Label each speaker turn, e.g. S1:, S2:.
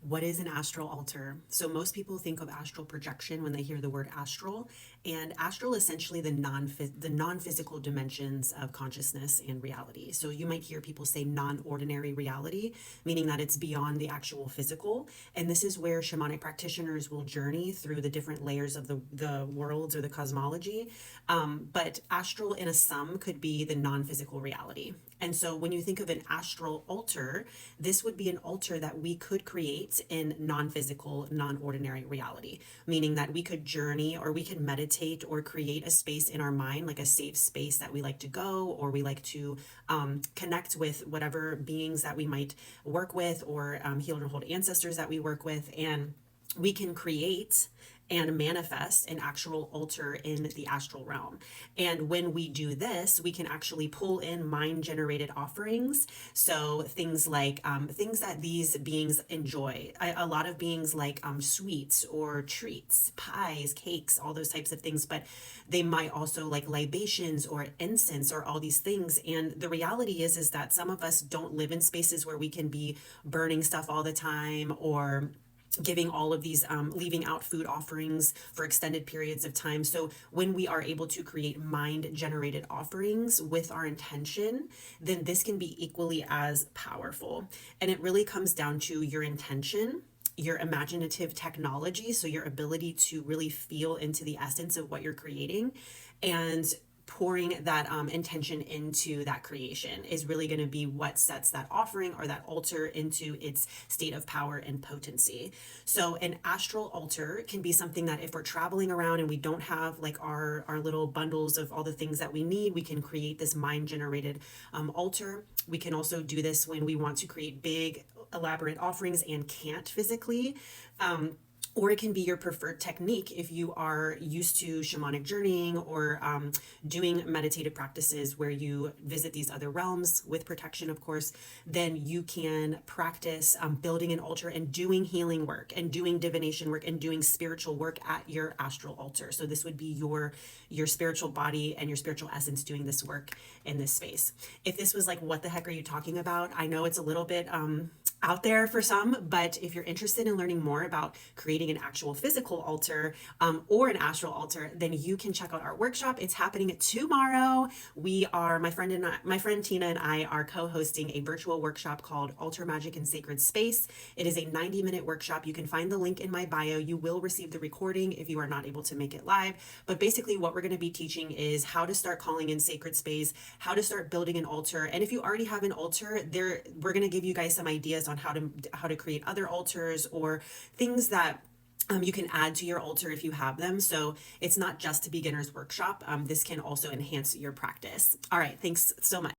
S1: What is an astral altar? So most people think of astral projection when they hear the word astral, and astral is essentially the non-physical dimensions of consciousness and reality. So you might hear people say non-ordinary reality, meaning that it's beyond the actual physical. And this is where shamanic practitioners will journey through the different layers of the worlds or the cosmology. But astral in a sum could be the non-physical reality. And so when you think of an astral altar, this would be an altar that we could create in non-physical, non-ordinary reality, meaning that we could journey or we could meditate or create a space in our mind, like a safe space that we like to go, or we like to connect with whatever beings that we might work with, or heal and hold ancestors that we work with. And we can create and manifest an actual altar in the astral realm. And when we do this, we can actually pull in mind generated offerings. So things like things that these beings enjoy. A lot of beings like sweets or treats, pies, cakes, all those types of things, but they might also like libations or incense or all these things. And the reality is that some of us don't live in spaces where we can be burning stuff all the time, or giving all of these leaving out food offerings for extended periods of time. So when we are able to create mind generated offerings with our intention, then this can be equally as powerful. And it really comes down to your intention, your imaginative technology, so your ability to really feel into the essence of what you're creating, and pouring that intention into that creation is really going to be what sets that offering or that altar into its state of power and potency. So an astral altar can be something that if we're traveling around and we don't have like our little bundles of all the things that we need, we can create this mind generated altar. We can also do this when we want to create big elaborate offerings and can't physically. Or it can be your preferred technique if you are used to shamanic journeying, or doing meditative practices where you visit these other realms with protection, of course. Then you can practice building an altar and doing healing work and doing divination work and doing spiritual work at your astral altar. So this would be your spiritual body and your spiritual essence doing this work in this space. If this was like, what the heck are you talking about? I know it's a little bit out there for some, but if you're interested in learning more about creating an actual physical altar, or an astral altar, then you can check out our workshop. It's happening tomorrow. We are, my friend Tina and I are co-hosting a virtual workshop called Altar Magic in Sacred Space. It is a 90-minute workshop. You can find the link in my bio. You will receive the recording if you are not able to make it live. But basically what we're going to be teaching is how to start calling in sacred space, how to start building an altar. And if you already have an altar, we're going to give you guys some ideas on how to create other altars, or things that you can add to your altar if you have them. So it's not just a beginner's workshop. This can also enhance your practice. All right, thanks so much.